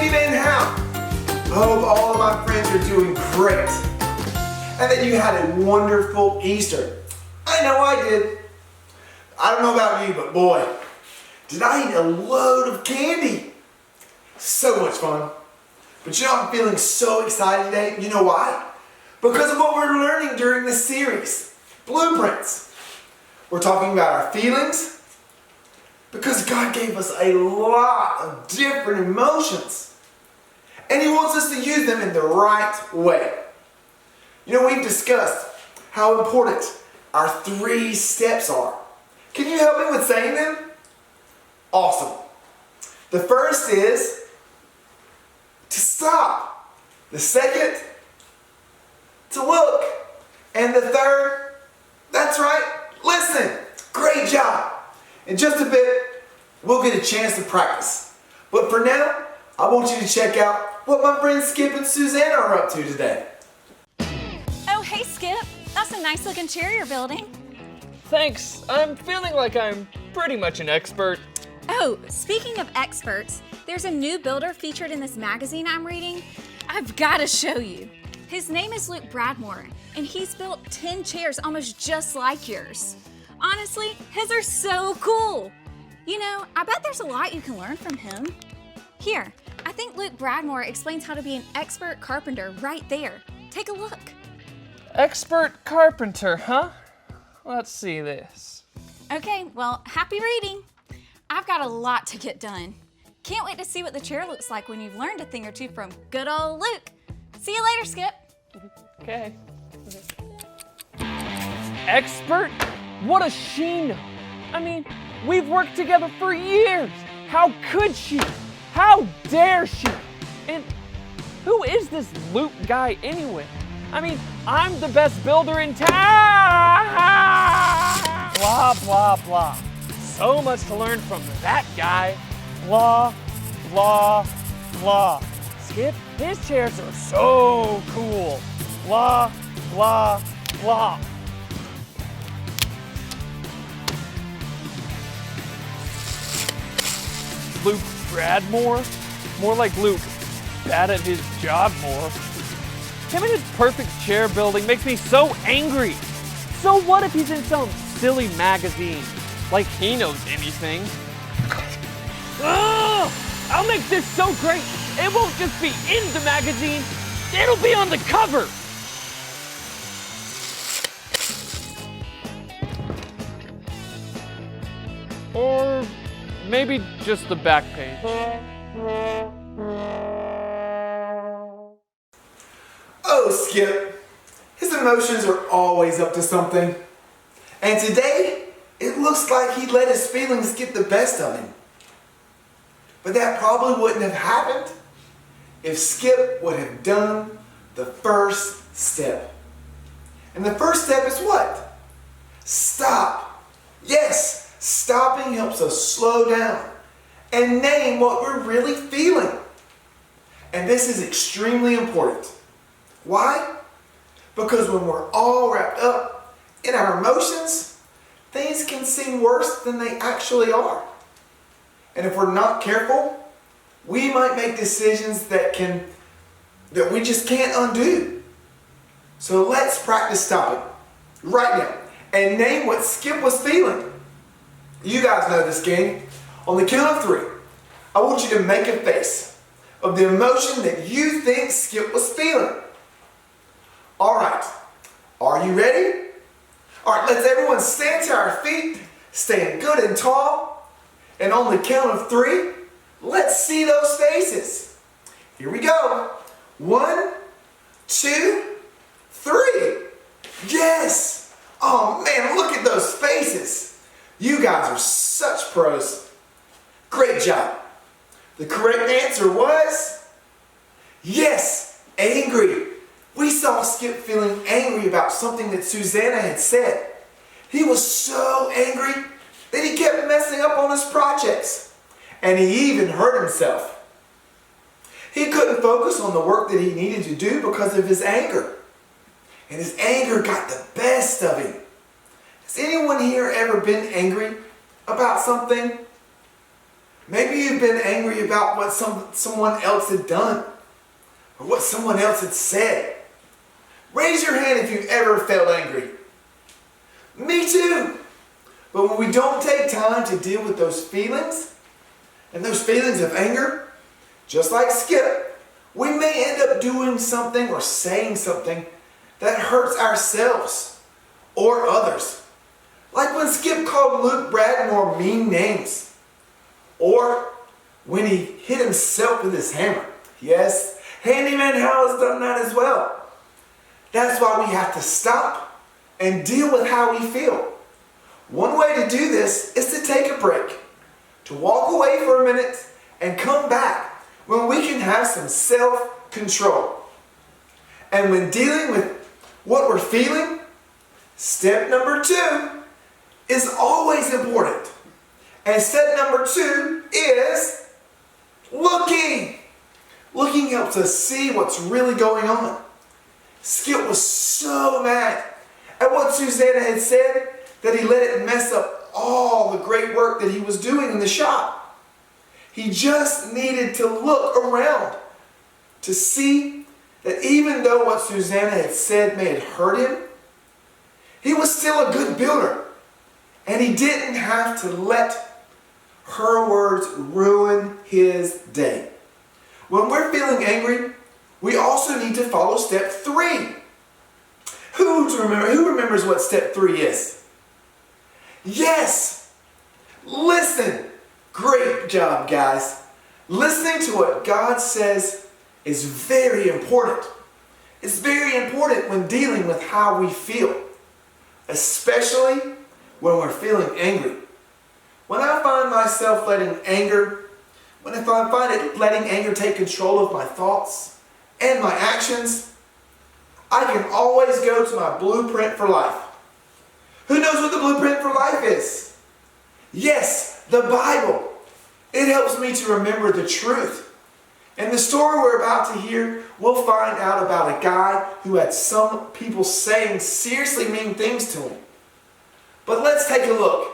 Handyman Hal. I hope all of my friends are doing great and that you had a wonderful Easter. I know I did. I don't know about you, but boy, did I eat a load of candy. So much fun. But you know, I'm feeling so excited today. You know why? Because of what we're learning during this series, Blueprints. We're talking about our feelings because God gave us a lot of different emotions. And He wants us to use them in the right way. You know, we've discussed how important our 3 steps are. Can you help me with saying them? Awesome. The first is to stop. The second, to look. And the third, that's right, listen. Great job. In just a bit, we'll get a chance to practice. But for now, I want you to check out what my friends Skip and Susanna are up to today. Oh, hey Skip. That's a nice looking chair you're building. Thanks. I'm feeling like I'm pretty much an expert. Oh, speaking of experts, there's a new builder featured in this magazine I'm reading. I've got to show you. His name is Luke Bradmore, and he's built 10 chairs almost just like yours. Honestly, his are so cool. You know, I bet there's a lot you can learn from him. Here, I think Luke Bradmore explains how to be an expert carpenter right there. Take a look. Expert carpenter, huh? Let's see this. Okay, well, happy reading. I've got a lot to get done. Can't wait to see what the chair looks like when you've learned a thing or two from good old Luke. See you later, Skip. Okay. Expert? What does she know? I mean, we've worked together for years. How could she? How dare she? And who is this Luke guy anyway? I mean, I'm the best builder in town! Blah, blah, blah. So much to learn from that guy. Blah, blah, blah. Skip, his chairs are so cool. Blah, blah, blah. Luke Bradmore? More like Luke, bad at his job more. Him and his perfect chair building makes me so angry. So what if he's in some silly magazine? Like he knows anything. Ugh! I'll make this so great, it won't just be in the magazine, it'll be on the cover. Or maybe just the back page. Oh, Skip. His emotions are always up to something. And today, it looks like he let his feelings get the best of him. But that probably wouldn't have happened if Skip would have done the first step. And the first step is what? Stop. Yes, stopping helps us slow down and name what we're really feeling. And this is extremely important. Why? Because when we're all wrapped up in our emotions, things can seem worse than they actually are. And if we're not careful, we might make decisions that we just can't undo. So let's practice stopping right now and name what Skip was feeling. You guys know this game. On the count of 3, I want you to make a face of the emotion that you think Skip was feeling. All right, are you ready? All right, let's everyone stand to our feet, stand good and tall, and on the count of 3, let's see those faces. Here we go. 1, 2, 3. Yes. Oh man, look at those faces. You guys are such pros. Great job. The correct answer was yes, angry. We saw Skip feeling angry about something that Susanna had said. He was so angry that he kept messing up on his projects. And he even hurt himself. He couldn't focus on the work that he needed to do because of his anger. And his anger got the best of him. Has anyone here ever been angry about something? Maybe you've been angry about what someone else had done or what someone else had said. Raise your hand if you've ever felt angry. Me too. But when we don't take time to deal with those feelings, and those feelings of anger, just like Skip, we may end up doing something or saying something that hurts ourselves or others. Like when Skip called Luke Bradmore mean names. Or when he hit himself with his hammer. Yes, Handyman Hal has done that as well. That's why we have to stop and deal with how we feel. One way to do this is to take a break, to walk away for a minute and come back when we can have some self-control. And when dealing with what we're feeling, step number 2 is always important. And step number 2 is looking. Looking helps us see what's really going on. Skip was so mad at what Susanna had said that he let it mess up all the great work that he was doing in the shop. He just needed to look around to see that even though what Susanna had said may have hurt him, he was still a good builder. And he didn't have to let her words ruin his day. When we're feeling angry, we also need to follow step 3. Who remembers what step 3 is? Yes! Listen! Great job, guys. Listening to what God says is very important. It's very important when dealing with how we feel, especially when we're feeling angry. When I find myself letting anger take control of my thoughts and my actions, I can always go to my blueprint for life. Who knows what the blueprint for life is? Yes, the Bible. It helps me to remember the truth. In the story we're about to hear, we'll find out about a guy who had some people saying seriously mean things to him. But let's take a look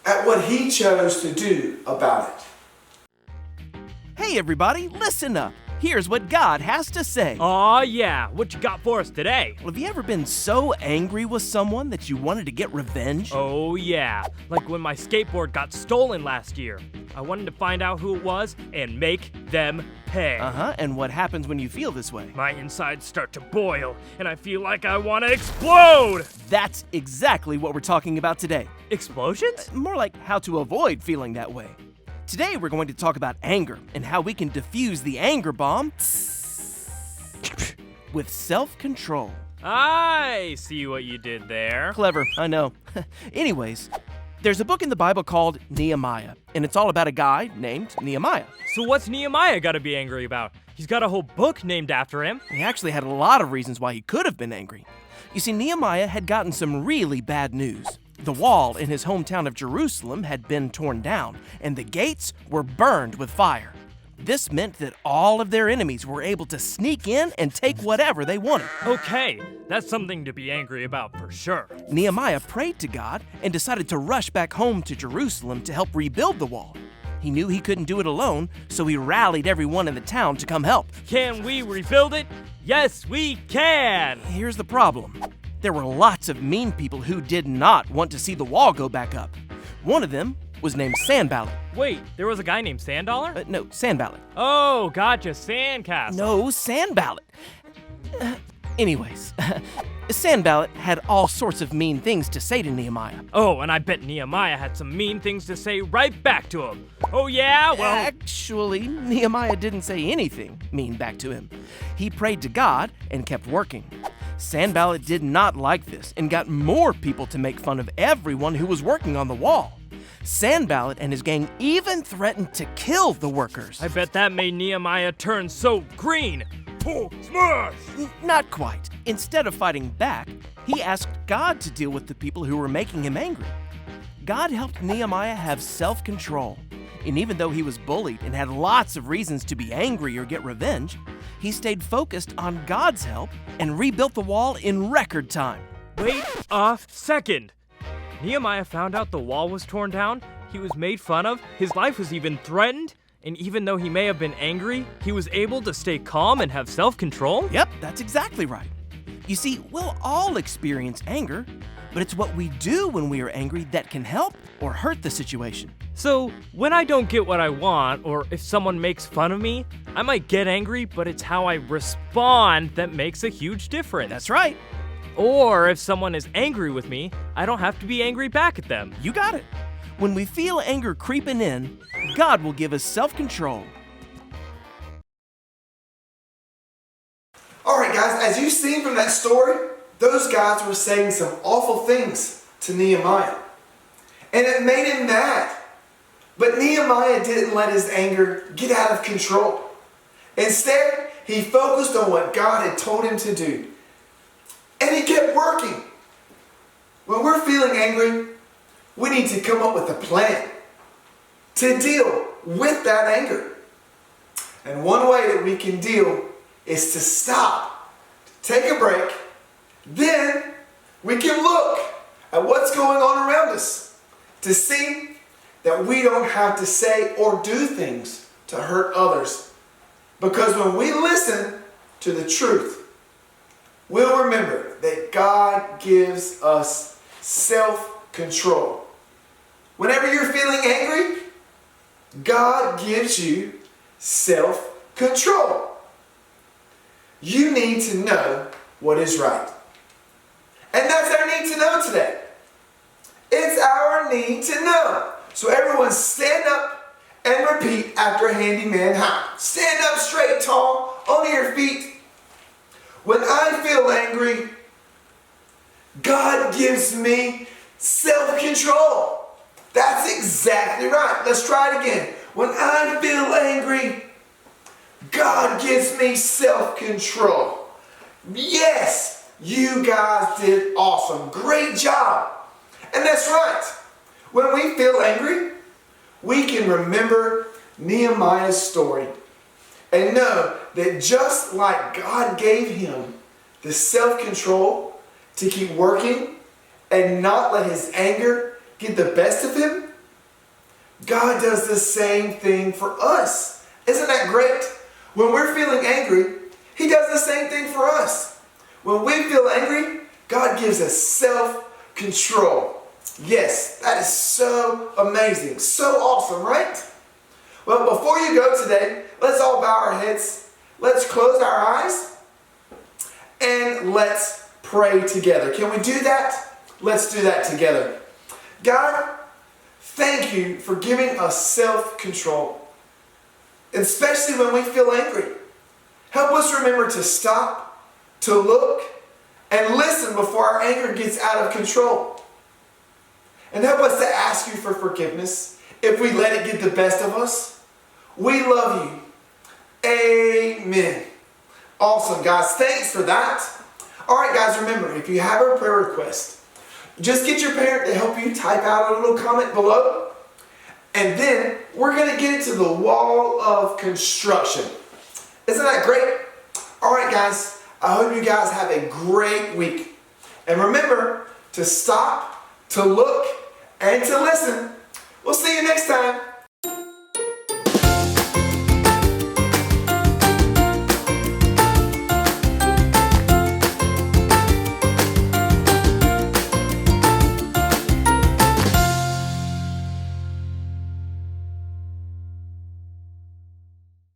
at what he chose to do about it. Hey everybody, listen up. Here's what God has to say. Aw, yeah. What you got for us today? Well, have you ever been so angry with someone that you wanted to get revenge? Oh, yeah. Like when my skateboard got stolen last year. I wanted to find out who it was and make them pay. And what happens when you feel this way? My insides start to boil, and I feel like I want to explode! That's exactly what we're talking about today. Explosions? More like how to avoid feeling that way. Today we're going to talk about anger and how we can defuse the anger bomb with self-control. I see what you did there. Clever, I know. Anyways, there's a book in the Bible called Nehemiah, and it's all about a guy named Nehemiah. So what's Nehemiah got to be angry about? He's got a whole book named after him. He actually had a lot of reasons why he could have been angry. You see, Nehemiah had gotten some really bad news. The wall in his hometown of Jerusalem had been torn down, and the gates were burned with fire. This meant that all of their enemies were able to sneak in and take whatever they wanted. Okay, that's something to be angry about for sure. Nehemiah prayed to God and decided to rush back home to Jerusalem to help rebuild the wall. He knew he couldn't do it alone, so he rallied everyone in the town to come help. Can we rebuild it? Yes, we can! Here's the problem. There were lots of mean people who did not want to see the wall go back up. One of them was named Sanballat. Wait, there was a guy named Sandollar? No, Sanballat. Oh, gotcha, Sandcastle. No, Sanballat. Anyways, Sanballat had all sorts of mean things to say to Nehemiah. Oh, and I bet Nehemiah had some mean things to say right back to him. Oh yeah, well... Actually, Nehemiah didn't say anything mean back to him. He prayed to God and kept working. Sanballat did not like this and got more people to make fun of everyone who was working on the wall. Sanballat and his gang even threatened to kill the workers. I bet that made Nehemiah turn so green. Oh, smash! Not quite. Instead of fighting back, he asked God to deal with the people who were making him angry. God helped Nehemiah have self-control. And even though he was bullied and had lots of reasons to be angry or get revenge, he stayed focused on God's help and rebuilt the wall in record time. Wait a second. Nehemiah found out the wall was torn down, he was made fun of, his life was even threatened, and even though he may have been angry, he was able to stay calm and have self-control? Yep, that's exactly right. You see, we'll all experience anger, but it's what we do when we are angry that can help or hurt the situation. So, when I don't get what I want, or if someone makes fun of me, I might get angry, but it's how I respond that makes a huge difference. That's right. Or if someone is angry with me, I don't have to be angry back at them. You got it. When we feel anger creeping in, God will give us self-control. All right, guys, as you've seen from that story, those guys were saying some awful things to Nehemiah. And it made him mad. But Nehemiah didn't let his anger get out of control. Instead, he focused on what God had told him to do. And he kept working. When we're feeling angry, we need to come up with a plan to deal with that anger. And one way that we can deal is to stop, take a break, then we can look at what's going on around us to see that we don't have to say or do things to hurt others. Because when we listen to the truth, we'll remember that God gives us self-control. Whenever you're feeling angry, God gives you self-control. You need to know what is right. And that's our need to know today. It's our need to know. So everyone stand up and repeat after Handyman Hal. Stand up straight, tall, on your feet. When I feel angry, God gives me self-control. That's exactly right. Let's try it again. When I feel angry, God gives me self-control. Yes, you guys did awesome. Great job. And that's right. When we feel angry, we can remember Nehemiah's story and know that just like God gave him the self-control to keep working and not let his anger get the best of him, God does the same thing for us. Isn't that great? When we're feeling angry, he does the same thing for us. When we feel angry, God gives us self-control. Yes, that is so amazing, so awesome, right? Well, before you go today, let's all bow our heads, let's close our eyes, and let's pray together. Can we do that? Let's do that together. God, thank you for giving us self-control, especially when we feel angry. Help us remember to stop, to look, and listen before our anger gets out of control. And help us to ask you for forgiveness if we let it get the best of us. We love you. Amen. Awesome, guys. Thanks for that. All right, guys, remember, if you have a prayer request, just get your parent to help you type out a little comment below. And then we're going to get into the wall of construction. Isn't that great? All right, guys. I hope you guys have a great week. And remember to stop, to look, and to listen. We'll see you next time.